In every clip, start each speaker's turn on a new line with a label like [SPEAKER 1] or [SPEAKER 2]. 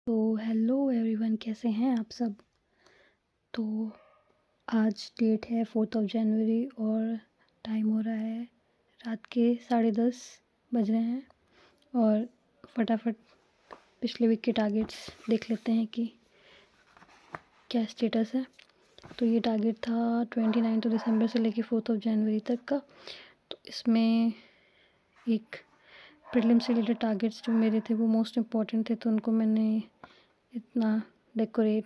[SPEAKER 1] तो hello everyone, कैसे हैं आप सब। तो आज डेट है 4 जनवरी और टाइम हो रहा है रात के 10:30 बज रहे हैं। और फटाफट पिछले वीक के टारगेट्स देख लेते हैं कि क्या स्टेटस है। तो ये टारगेट था 29 दिसंबर से लेके 4 जनवरी तक का। तो इसमें एक प्रीलिम से रिलेटेड टारगेट्स जो मेरे थे वो मोस्ट इम्पॉर्टेंट थे, तो उनको मैंने इतना डेकोरेट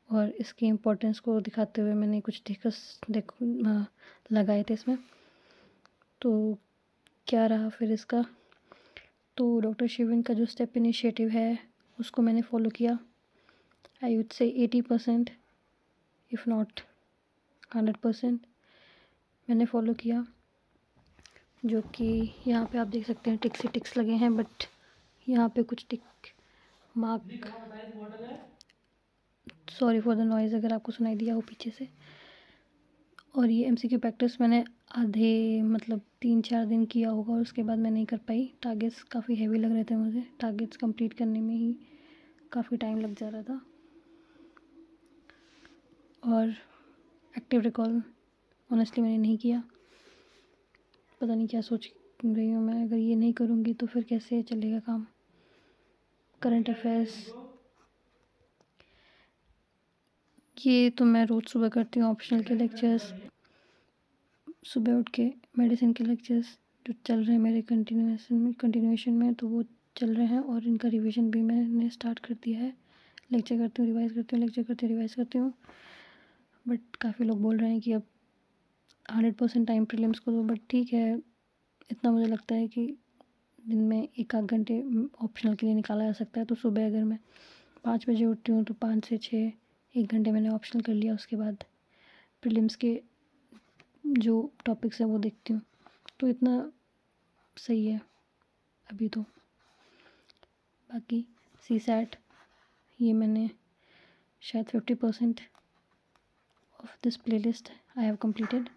[SPEAKER 1] और इसकी इम्पोर्टेंस को दिखाते हुए मैंने कुछ लगाए थे इसमें। तो क्या रहा फिर इसका, तो डॉक्टर शिवन का जो स्टेप इनिशिएटिव है उसको मैंने फॉलो किया। I would say 80% if not 100% मैंने फॉलो किया। जो कि यहाँ पे आप देख सकते हैं टिक्स ही टिक्स लगे हैं, बट यहाँ पे कुछ tick mark, sorry for the noise अगर आपको सुनाई दिया हो पीछे से। और ये एमसीक्यू प्रैक्टिस मैंने आधे 3-4 दिन किया होगा और उसके बाद मैं नहीं कर पाई। टारगेट्स काफ़ी हैवी लग रहे थे मुझे, टारगेट्स कंप्लीट करने में ही काफ़ी टाइम लग जा रहा था। और एक्टिव रिकॉल ऑनेस्टली मैंने नहीं किया, पता नहीं क्या सोच रही हूँ मैं। अगर ये नहीं करूँगी तो फिर कैसे चलेगा काम। करंट अफेयर्स ये तो मैं रोज़ सुबह करती हूँ। ऑप्शनल के लेक्चर्स, सुबह उठ के मेडिसिन के लेक्चर्स जो चल रहे हैं मेरे कंटिन्यूएशन में, तो वो चल रहे हैं और इनका रिवीजन भी मैंने स्टार्ट कर दिया है। लेक्चर करती हूँ, रिवाइज़ करती हूँ, लेक्चर करती हूँ, रिवाइज़ करती हूँ। बट काफ़ी लोग बोल रहे हैं कि अब 100% टाइम प्रीलिम्स को दो, बट ठीक है, इतना मुझे लगता है कि दिन में 1 आध घंटे ऑप्शनल के लिए निकाला जा सकता है। तो सुबह अगर मैं 5 बजे उठती हूँ तो 5 से 6 1 घंटे मैंने ऑप्शनल कर लिया। उसके बाद प्रीलिम्स के जो टॉपिक्स हैं वो देखती हूँ, तो इतना सही है अभी तो। बाकी CSAT ये मैंने शायद 50% of this playlist I have completed.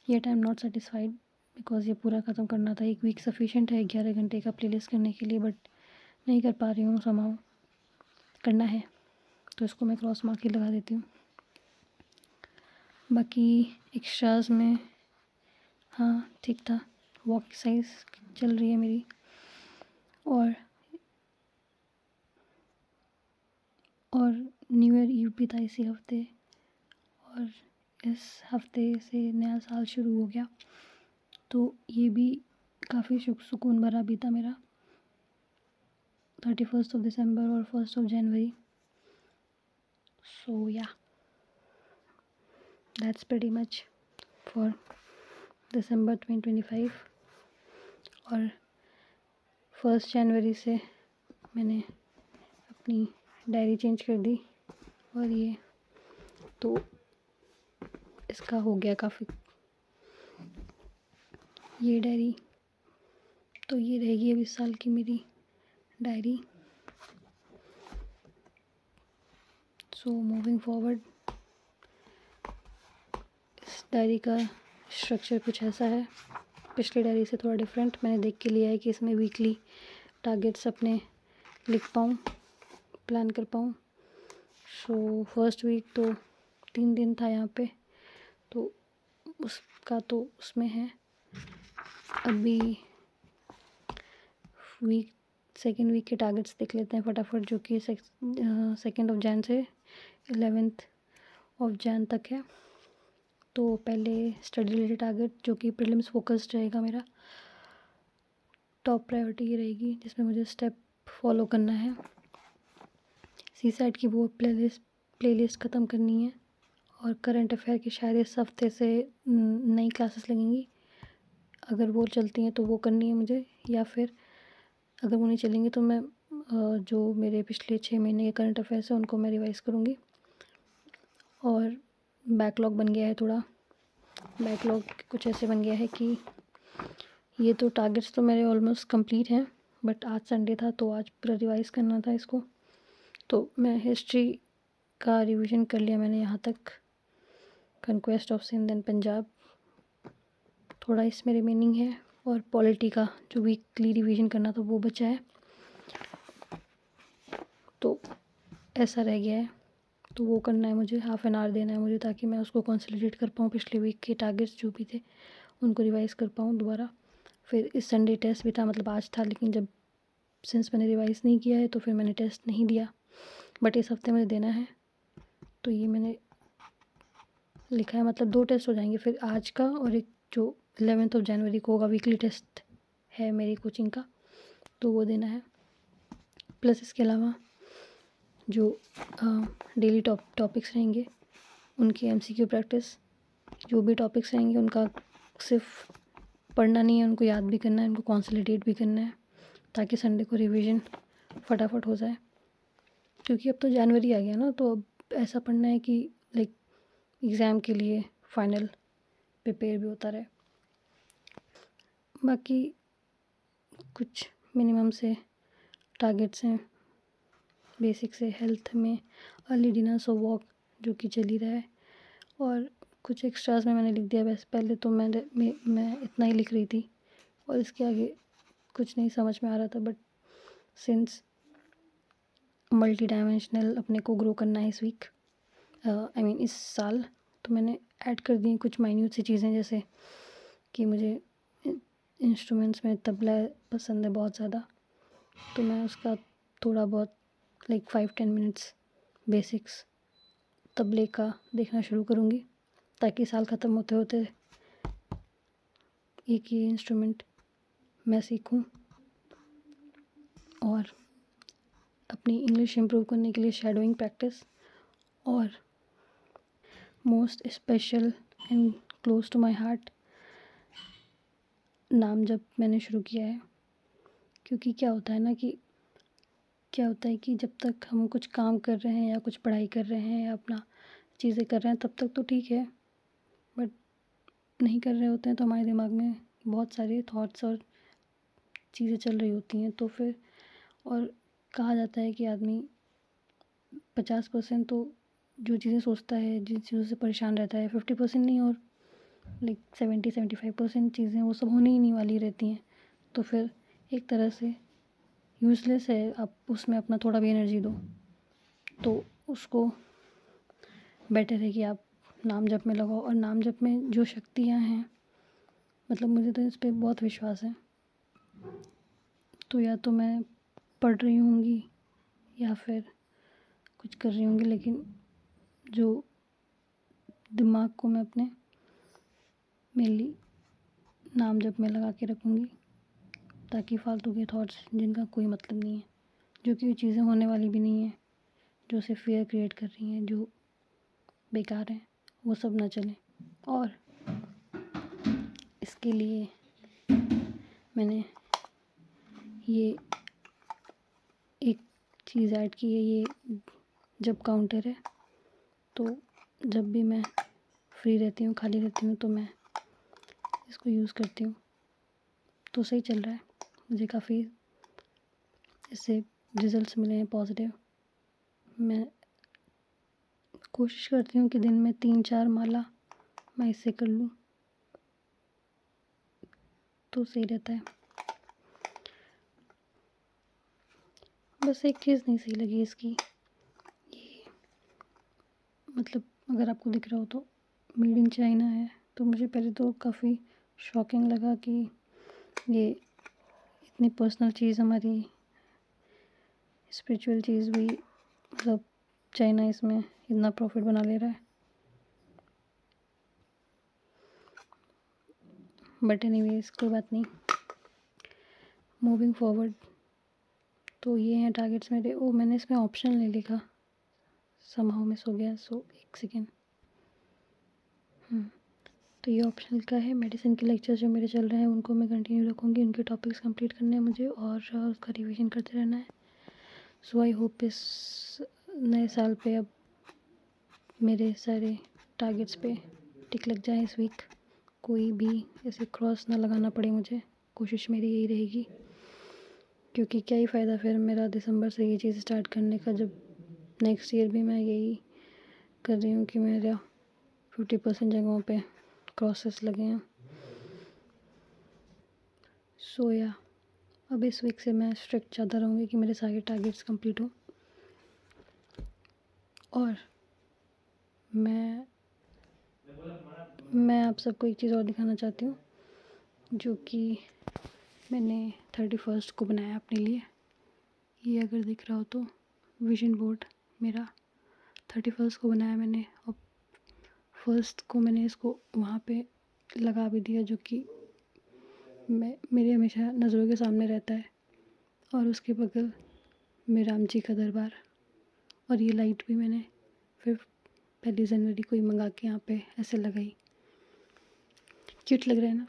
[SPEAKER 1] Yet I am not satisfied because ये पूरा ख़त्म करना था। 1 वीक सफिशेंट है 11 घंटे का प्लेलिस्ट करने के लिए, बट नहीं कर पा रही हूँ। समाउ करना है तो इसको मैं क्रॉस मार्क ही लगा देती हूँ। बाकी एक्स्ट्राज में हाँ ठीक था, वॉक एक्सरसाइज चल रही है मेरी। और न्यू ईयर ईव भी था इसी हफ्ते, और इस हफ्ते से नया साल शुरू हो गया, तो ये भी काफ़ी सुकून भरा बीता मेरा। 31 दिसंबर और 1 जनवरी। सो या that's pretty much for December 2025। और 1 जनवरी से मैंने अपनी डायरी चेंज कर दी, और ये तो इसका हो गया काफ़ी। ये डायरी तो ये रहेगी अब इस साल की मेरी डायरी। सो मूविंग फॉरवर्ड इस डायरी का स्ट्रक्चर कुछ ऐसा है। पिछली डायरी से थोड़ा डिफरेंट मैंने देख के लिया है कि इसमें वीकली टारगेट्स अपने लिख पाऊँ, प्लान कर पाऊँ। सो फर्स्ट वीक तो 3 दिन था यहाँ पे, तो उसका तो उसमें है। अभी सेकेंड वीक के टारगेट्स देख लेते हैं फटाफट, जो कि 2 जैन से 11 जैन तक है। तो पहले स्टडी रिलेटेड टारगेट जो कि प्रीलिम्स फोकस्ड रहेगा मेरा। टॉप प्रायोरिटी ये रहेगी जिसमें मुझे स्टेप फॉलो करना है। CSAT की वो प्लेलिस्ट ख़त्म करनी है। और करंट अफेयर की शायद इस हफ्ते से नई क्लासेस लगेंगी, अगर वो चलती हैं तो वो करनी है मुझे, या फिर अगर वो नहीं चलेंगी तो मैं जो मेरे पिछले 6 महीने के करंट अफेयर्स हैं उनको मैं रिवाइज़ करूँगी। और बैकलॉग बन गया है थोड़ा। बैकलॉग कुछ ऐसे बन गया है कि ये तो टारगेट्स तो मेरे ऑलमोस्ट कंप्लीट हैं, बट आज संडे था तो आज पूरा रिवाइज़ करना था इसको। तो मैं हिस्ट्री का रिवीजन कर लिया मैंने यहाँ तक, conquest of Sindh and Punjab थोड़ा इसमें रिमेनिंग है। और पॉलिटी का जो वीकली रिवीजन करना था वो बचा है। तो ऐसा रह गया है, तो वो करना है मुझे, हाफ़ एन आवर देना है मुझे, ताकि मैं उसको कंसंट्रेट कर पाऊँ, पिछले वीक के टारगेट्स जो भी थे उनको रिवाइज़ कर पाऊँ दोबारा। फिर इस संडे टेस्ट भी था, मतलब आज था, लेकिन जब सिंस मैंने रिवाइज़ नहीं किया है तो फिर मैंने टेस्ट नहीं दिया, बट इस हफ्ते मुझे देना है। तो ये मैंने लिखा है, मतलब 2 टेस्ट हो जाएंगे फिर, आज का और एक जो 11th ऑफ जनवरी को होगा, वीकली टेस्ट है मेरी कोचिंग का, तो वो देना है। प्लस इसके अलावा जो डेली टॉपिक्स रहेंगे उनकी एमसीक्यू प्रैक्टिस, जो भी टॉपिक्स रहेंगे उनका सिर्फ पढ़ना नहीं है, उनको याद भी करना है, उनको कंसोलिडेट भी करना है, ताकि संडे को रिवीजन फटाफट हो जाए। क्योंकि अब तो जनवरी आ गया ना, तो अब ऐसा पढ़ना है कि लाइक एग्ज़ाम के लिए फाइनल प्रिपेयर भी होता रहे। बाकी कुछ मिनिमम से टारगेट्स हैं, बेसिक से हेल्थ में अर्ली डिनर सो वॉक जो कि चल ही रहा है, और कुछ एक्स्ट्रास में मैंने लिख दिया। वैसे पहले तो मैं इतना ही लिख रही थी और इसके आगे कुछ नहीं समझ में आ रहा था, बट सिंस मल्टी डायमेंशनल अपने को ग्रो करना है इस वीक, आई मीन इस साल, तो मैंने ऐड कर दी कुछ माइन्यूट सी चीज़ें, जैसे कि मुझे इंस्ट्रूमेंट्स में तबला पसंद है बहुत ज़्यादा, तो मैं उसका थोड़ा बहुत लाइक 5-10 मिनट्स बेसिक्स तबले का देखना शुरू करूँगी, ताकि साल ख़त्म होते होते एक ही इंस्ट्रूमेंट मैं सीखूं। और अपनी इंग्लिश इम्प्रूव करने के लिए शैडोइंग प्रैक्टिस, और most special and close to my heart, नाम जप मैंने शुरू किया है। क्योंकि क्या होता है कि जब तक हम कुछ काम कर रहे हैं या कुछ पढ़ाई कर रहे हैं या अपना चीज़ें कर रहे हैं तब तक तो ठीक है, बट नहीं कर रहे होते हैं तो हमारे दिमाग में बहुत सारे थॉट्स और चीज़ें चल रही होती हैं, तो फिर, और कहा जाता है कि आदमी 50% तो जो चीज़ें सोचता है, जिन चीज़ों से परेशान रहता है, 50% नहीं और लाइक 70-75% चीज़ें वो सब होने ही नहीं वाली रहती हैं। तो फिर एक तरह से यूज़लेस है आप उसमें अपना थोड़ा भी एनर्जी दो, तो उसको बेटर है कि आप नाम जप में लगाओ। और नाम जप में जो शक्तियाँ हैं, मतलब मुझे तो इस पे बहुत विश्वास है। तो या तो मैं पढ़ रही होंगी या फिर कुछ कर रही होंगी, लेकिन जो दिमाग को मैं अपने मेनली नाम जप में लगा के रखूँगी, ताकि फालतू के थॉट्स जिनका कोई मतलब नहीं है, जो कि चीज़ें होने वाली भी नहीं है, जो सिर्फ फियर क्रिएट कर रही हैं, जो बेकार हैं, वो सब ना चलें। और इसके लिए मैंने ये एक चीज़ ऐड की है, ये जब काउंटर है, तो जब भी मैं फ्री रहती हूँ, खाली रहती हूँ, तो मैं इसको यूज़ करती हूँ। तो सही चल रहा है, मुझे काफ़ी इससे रिज़ल्ट्स मिले हैं पॉजिटिव। मैं कोशिश करती हूँ कि दिन में 3-4 माला मैं इससे कर लूँ, तो सही रहता है। बस एक चीज़ नहीं सही लगी इसकी, ये मतलब अगर आपको दिख रहा हो तो मेड इन चाइना है। तो मुझे पहले तो काफ़ी शॉकिंग लगा कि ये इतनी पर्सनल चीज़, हमारी स्पिरिचुअल चीज़ भी, मतलब चाइना इसमें इतना प्रॉफिट बना ले रहा है। बट एनीवेज कोई बात नहीं, मूविंग फॉरवर्ड। तो ये हैं टारगेट्स मेरे। ओ मैंने इसमें ऑप्शन नहीं लिखा, समहाउ मिस हो गया, सो एक सेकेंड। तो ये ऑप्शनल का है। मेडिसिन के लेक्चर्स जो मेरे चल रहे हैं उनको मैं कंटिन्यू रखूँगी, उनके टॉपिक्स कंप्लीट करने हैं मुझे, और उसका रिवीजन करते रहना है। सो आई होप इस नए साल पे अब मेरे सारे टारगेट्स पे टिक लग जाए इस वीक, कोई भी ऐसे क्रॉस ना लगाना पड़े मुझे। कोशिश मेरी यही रहेगी, क्योंकि क्या ही फ़ायदा फिर मेरा दिसंबर से ये चीज़ स्टार्ट करने का, जब नेक्स्ट ईयर भी मैं यही कर रही हूँ कि मेरा 50% जगहों पे क्रॉसेस लगे हैं। सो या अब इस वीक से मैं स्ट्रिक्ट ज़्यादा रहूँगी कि मेरे सारे टारगेट्स कंप्लीट हो। और मैं आप सबको एक चीज़ और दिखाना चाहती हूँ, जो कि मैंने 31st को बनाया अपने लिए। ये अगर दिख रहा हो तो विजन बोर्ड मेरा 31st को बनाया मैंने, और 1st को मैंने इसको वहाँ पे लगा भी दिया, जो कि मेरे हमेशा नज़रों के सामने रहता है। और उसके बगल में राम जी का दरबार, और ये लाइट भी मैंने फिर 1 जनवरी को ही मंगा के यहाँ पे ऐसे लगाई। क्यूट लग रहा है ना?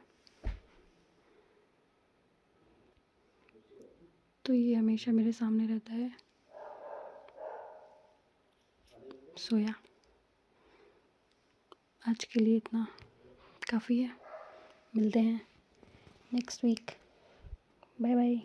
[SPEAKER 1] तो ये हमेशा मेरे सामने रहता है। सोया आज के लिए इतना काफ़ी है। मिलते हैं नेक्स्ट वीक। Bye bye.